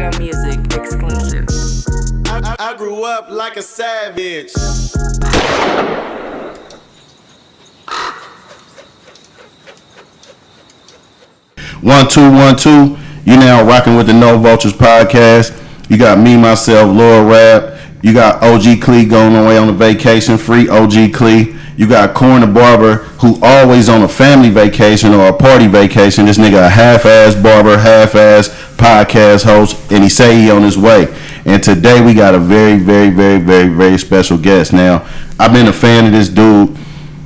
Real Music exclusive. I grew up like a savage. 1 2 1 2. You now rocking with the No Vultures podcast. You got me, myself, Laura Rap. You got OG Clee going away on a vacation. Free OG Clee. You got Corn the Barber, who always on a family vacation or a party vacation. This nigga a half-ass barber, half-ass podcast host, and he say he on his way. And today we got a very, very, very, very, very special guest. Now, I've been a fan of this dude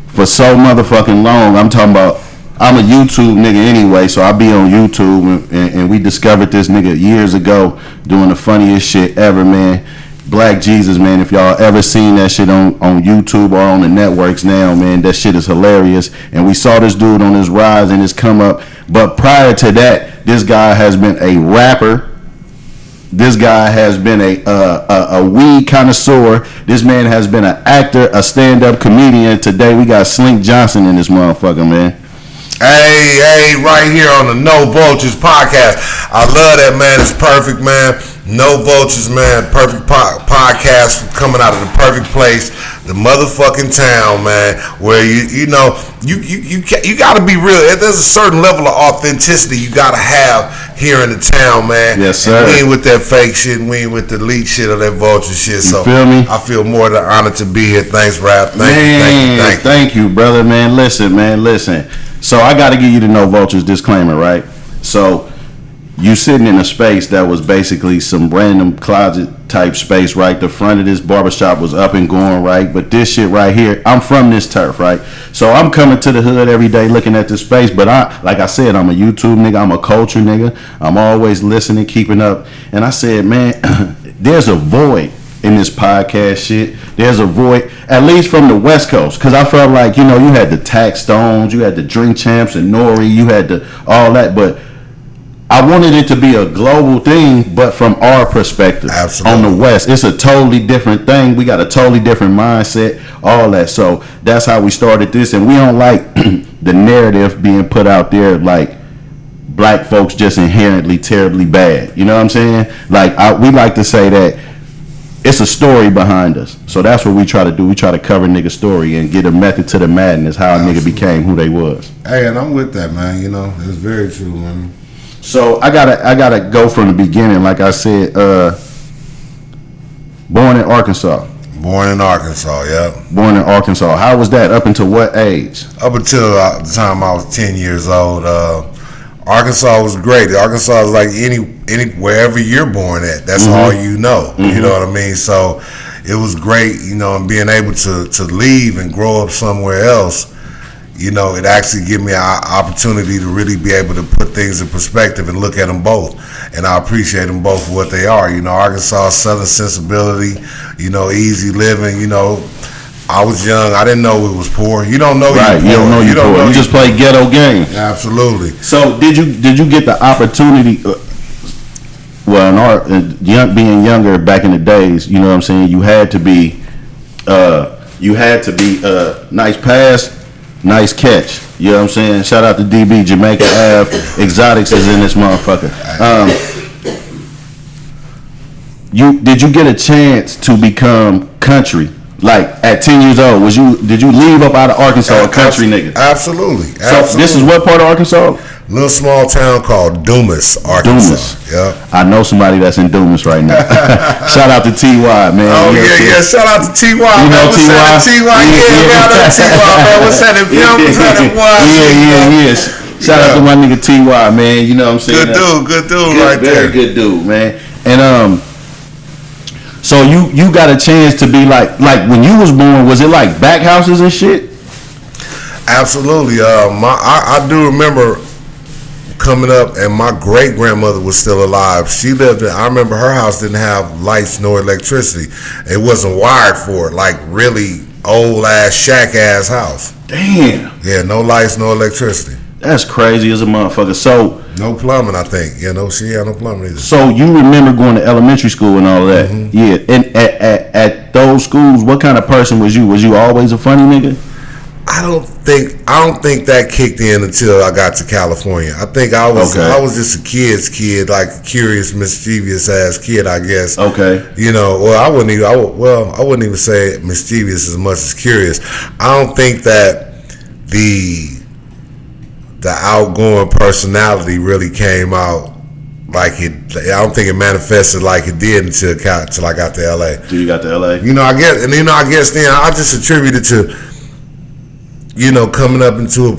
for so motherfucking long. I'm talking about, I'm a YouTube nigga anyway, so I be on YouTube, and we discovered this nigga years ago doing the funniest shit ever, man. Black Jesus, man. If y'all ever seen that shit on YouTube or on the networks now, man, that shit is hilarious. And we saw this dude on his rise and his come up. But prior to that, this guy has been a rapper. This guy has been a weed connoisseur. This man has been an actor, a stand-up comedian. Today we got Slink Johnson in this motherfucker, man. Hey, right here on the No Vultures podcast. I love that, man. It's perfect, man. No Vultures, man. Perfect podcast coming out of the perfect place, the motherfucking town, man. Where you know you got to be real. There's a certain level of authenticity you got to have here in the town, man. Yes, sir. And we ain't with that fake shit. We ain't with the leak shit or that vulture shit. You so feel me? I feel more than honored to be here. Thanks, Rap. Thank you, brother, man. Listen. So I got to give you the No Vultures disclaimer, right? So you sitting in a space that was basically some random closet type space, right? The front of this barbershop was up and going, right? But this shit right here, I'm from this turf, right? So I'm coming to the hood every day looking at this space, but like I said, I'm a YouTube nigga, I'm a culture nigga. I'm always listening, keeping up. And I said, man, there's a void in this podcast shit. There's a void, at least from the West Coast, because I felt like, you know, you had the Tax Stones, you had the Drink Champs and Nori, you had the all that, but I wanted it to be a global thing, but from our perspective. Absolutely. On the West, it's a totally different thing. We got a totally different mindset, all that. So that's how we started this, and we don't like the narrative being put out there like black folks just inherently terribly bad. You know what I'm saying? Like we like to say that it's a story behind us. So that's what we try to do. We try to cover nigga's story and get a method to the madness, how a nigga became who they was. Hey, and I'm with that, man. You know, it's very true, man. So I gotta go from the beginning. Like I said, born in Arkansas. Born in Arkansas, yeah. Born in Arkansas. How was that? Up until what age? Up until the time I was 10 years old. Arkansas was great. Arkansas is like any wherever you're born at. That's all you know. Mm-hmm. You know what I mean? So it was great, you know, and being able to leave and grow up somewhere else. You know, it actually gave me an opportunity to really be able to put things in perspective and look at them both. And I appreciate them both for what they are. You know, Arkansas, Southern sensibility, you know, easy living. You know, I was young. I didn't know it was poor. You don't know right, you're poor. You don't know you're poor. You just play ghetto games. Absolutely. So did you get the opportunity? Being younger back in the days, you know what I'm saying. You had to be nice pass. Nice catch. You know what I'm saying? Shout out to DB, Jamaica Ave. Exotics is in this motherfucker. Did you get a chance to become country? Like at 10 years old, did you leave up out of Arkansas a country nigga? Absolutely. So this is what part of Arkansas? Little small town called Dumas, Arkansas. Dumas. Yeah. I know somebody that's in Dumas right now. Shout out to TY, man. Oh, yeah. Shout out to TY. You know TY? man. What's that in film? What's that in wine? Yeah. Shout out to my nigga TY, man. You know what I'm saying? Good dude right there. Very good dude, man. And so you got a chance to be like when you was born, was it like back houses and shit? Absolutely. I do remember coming up, and my great grandmother was still alive. She lived I remember her house didn't have lights nor electricity. It wasn't wired for it, like really old ass shack ass house. Damn. Yeah, no lights, no electricity. That's crazy as a motherfucker. So no plumbing, I think. You know, she had no plumbing either. So you remember going to elementary school and all of that? Mm-hmm. Yeah. And at those schools, what kind of person was you? Was you always a funny nigga? I don't think that kicked in until I got to California. I think I was just a kid, like a curious, mischievous ass kid, I guess. Okay. You know, well, I wouldn't even say mischievous as much as curious. I don't think that the outgoing personality really came out like it. I don't think it manifested like it did until I got to LA. Till you got to LA? You know, I guess then I just attribute it to, you know, coming up into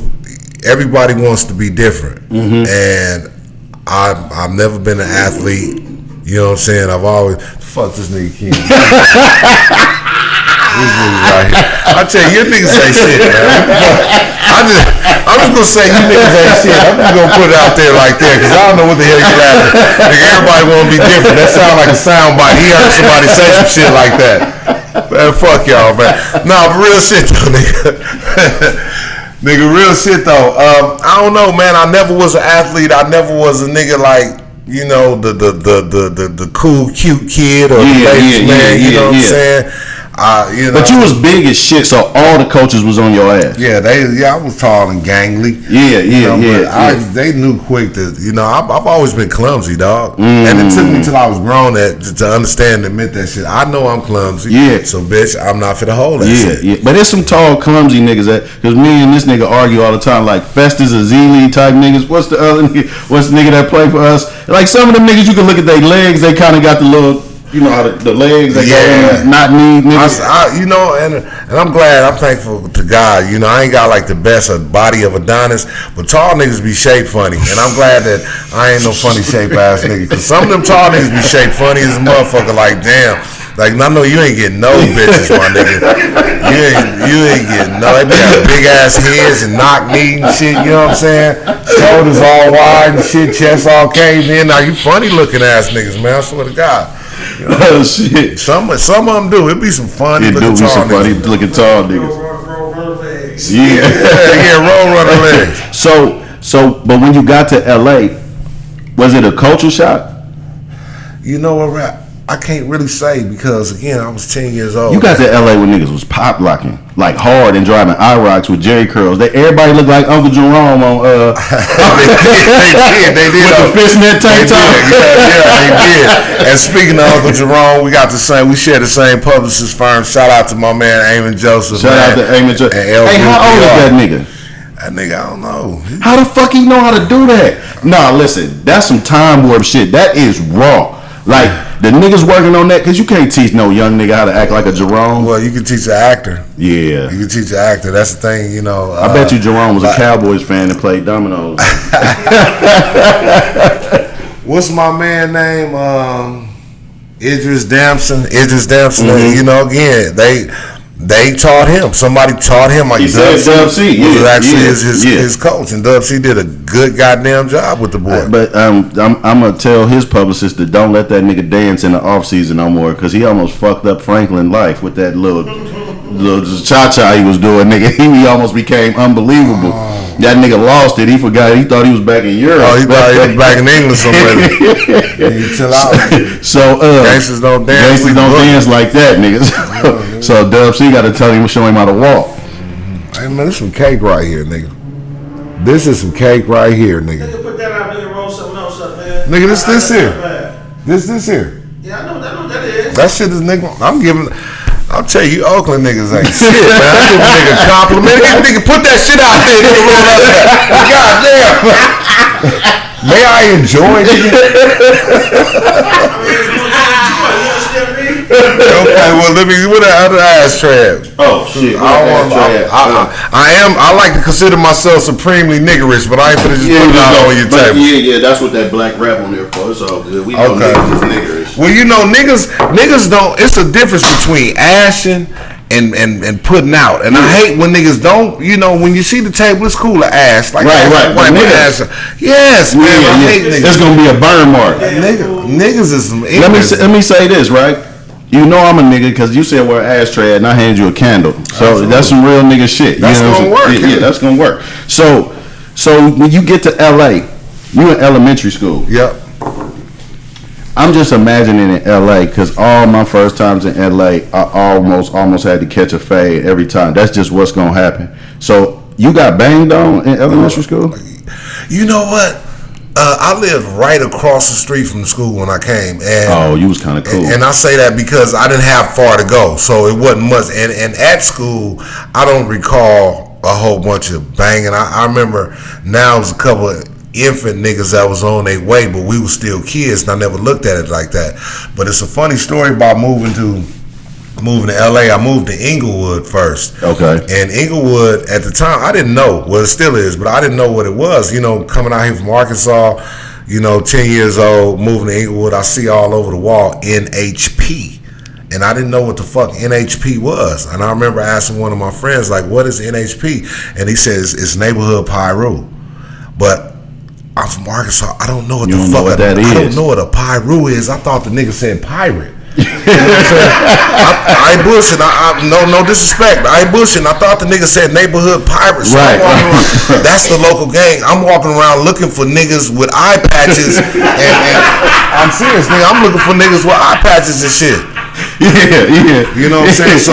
everybody wants to be different, and I've never been an athlete. You know what I'm saying? I've always fuck this nigga Ken. These niggas right here. I tell you niggas ain't shit, man. I'm just gonna say you niggas ain't shit. I'm just gonna put it out there like that because I don't know what the hell you're after. Nigga, everybody wanna be different. That sound like a soundbite. He heard somebody say some shit like that. Man, fuck y'all, man. Nah, but real shit though, nigga. Nigga, real shit though. I don't know, man. I never was an athlete. I never was a nigga like, you know, the cool, cute kid or the ladies man. You know what I'm saying? You know, but you was big as shit, so all the coaches was on your ass. Yeah, I was tall and gangly. They knew quick that, you know, I've always been clumsy, dog. And it took me till I was grown to understand and admit that shit. I know I'm clumsy. Yeah. So bitch, I'm not for the whole that shit. Yeah. But there's some tall, clumsy niggas because me and this nigga argue all the time, like Festus or Zeely type niggas. What's the nigga that play for us? Like some of them niggas, you can look at their legs, they kind of got the little, you know how the legs that go in, not knee niggas. You know, and I'm glad, I'm thankful to God. You know, I ain't got like the best body of Adonis, but tall niggas be shaped funny, and I'm glad that I ain't no funny shape ass nigga. Cause some of them tall niggas be shaped funny as a motherfucker. Like damn, like I know you ain't getting no bitches, my nigga. You ain't getting no. They got big ass heads and knock knee and shit. You know what I'm saying? Shoulders all wide and shit, chest all caved in. Now you funny looking ass niggas, man. I swear to God. You know, oh shit! Some of them do. It be some funny looking tall niggas. Looking tall niggas. Roll legs. Yeah, roll runner legs. So, but when you got to LA, was it a culture shock? You know what, I can't really say because again, I was 10 years old. You got to LA when niggas was pop locking like hard and driving IROCs with Jerry curls. Everybody looked like Uncle Jerome on they did with the fishnet tank top. Yeah, they did. And speaking of Uncle Jerome, we share the same publicist firm. Shout out to my man Eamon Joseph. Shout out to Eamon Joseph. Hey, how old is that nigga? That nigga, I don't know. How the fuck he know how to do that? Nah, listen, that's some time warp shit. That is raw. Like, the niggas working on that, because you can't teach no young nigga how to act like a Jerome. Well, you can teach an actor. Yeah. You can teach an actor. That's the thing, you know. I bet you Jerome was a Cowboys fan and played dominoes. What's my man name? Idris Damson. You know, again, they taught him. Somebody taught him. Like Dub C was actually his coach, and Dub C did a good goddamn job with the boy. But I'm gonna tell his publicist to don't let that nigga dance in the off season no more, because he almost fucked up Franklin life with that little cha-cha he was doing, nigga. He almost became unbelievable. That nigga lost it. He forgot. He thought he was back in Europe. Oh, he thought he was back in England somewhere. Chill out. So gangsters don't dance. Gangsters don't dance like that, niggas. So Dub C got to show him how to walk. Hey man, this is some cake right here, nigga. This is some cake right here, nigga. Nigga, put that out, nigga. Roll something else up, man. Nigga, this here. This here. Yeah, I know what that is. That shit is, nigga. I'll tell you, Oakland niggas ain't shit, man. I give a nigga a compliment. Nigga, put that shit out there, nigga. Roll up there. God damn. May I enjoy it? Okay, well, let me. What the other ass trap? Oh shit! I like to consider myself supremely niggerish, but I ain't finna just put it out on your table. Yeah, that's what that black rap on there for. It's all good. We know niggas is niggerish. Well, you know, niggas don't. It's a difference between ashing and putting out. And I hate when niggas don't. You know, when you see the table, it's cool to ash. Like right. Ash. Yes, man. I hate niggas. It's gonna be a burn mark. Niggas is some. Let me say this, right? You know I'm a nigga because you said wear an ashtray and I hand you a candle. So that's some real nigga shit. That's gonna work. Yeah, that's gonna work. So when you get to LA, you in elementary school. Yep. I'm just imagining in LA because all my first times in LA, I almost had to catch a fade every time. That's just what's gonna happen. So you got banged on in elementary school? You know what? I lived right across the street from the school when I came. And you was kind of cool. And I say that because I didn't have far to go, so it wasn't much. And at school, I don't recall a whole bunch of banging. I remember now it was a couple of infant niggas that was on their way, but we were still kids, and I never looked at it like that. But it's a funny story about moving to LA. I moved to Inglewood first. Okay. And Inglewood at the time, I didn't know, well it still is, but I didn't know what it was. You know, coming out here from Arkansas, 10 years old, moving to Inglewood, I see all over the wall NHP. And I didn't know what the fuck NHP was. And I remember asking one of my friends, like, what is NHP? And he says it's neighborhood Pyru. But I'm from Arkansas. I don't know what the fuck that is. I don't know what a Pyru is. I thought the nigga said pirate. You know what I'm saying? I ain't bullshitting. No disrespect. I ain't bullshitting. I thought the nigga said neighborhood pirates. So right. That's the local gang. I'm walking around looking for niggas with eye patches, and I'm serious, nigga. I'm looking for niggas with eye patches and shit. Yeah. You know what I'm saying? So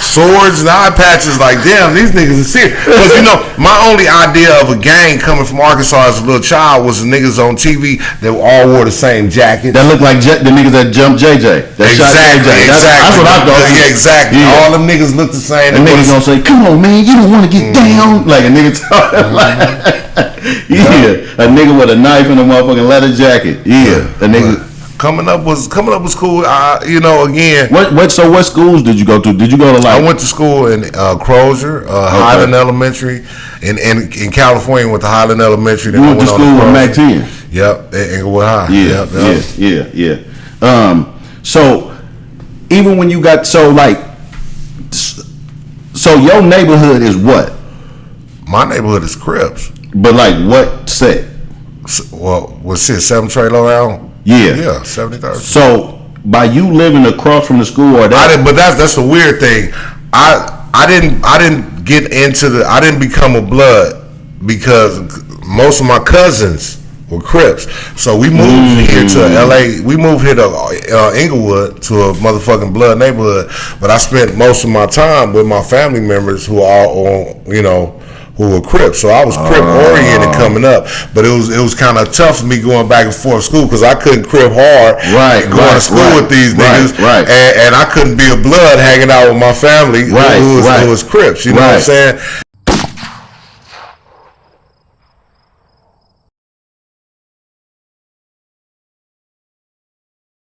swords and eye patches, like, damn, these niggas are serious. Because, my only idea of a gang coming from Arkansas as a little child was the niggas on TV that all wore the same jacket. That looked like the niggas that jumped JJ. Exactly. That's what I thought. Yeah, exactly. Yeah. All them niggas look the same. The niggas gonna say, come on, man, you don't want to get down. Like a nigga talking like, a nigga with a knife and a motherfucking leather jacket. Yeah. A nigga. Coming up was cool. Again. So what schools did you go to? Did you go to I went to school in Crozier, Highland Elementary, in California. Went to Highland Elementary. Then you went to school with Mac 10. Yep, Inglewood High. Yeah. So even when you got so your neighborhood is what? My neighborhood is Crips. But like what set? Well, what's it? 7 Trailer Round. Yeah, 73rd. So by you living across from the school, or that, but that's the weird thing. I didn't get into I didn't become a blood because most of my cousins were Crips. So we moved here to LA. We moved here to Inglewood, to a motherfucking blood neighborhood. But I spent most of my time with my family members who are all who were Crips. So I was Crip oriented coming up, but it was kind of tough for me going back and forth to school because I couldn't Crip hard going to school with these niggas, and I couldn't be a blood hanging out with my family who was Crips. You know what I'm saying?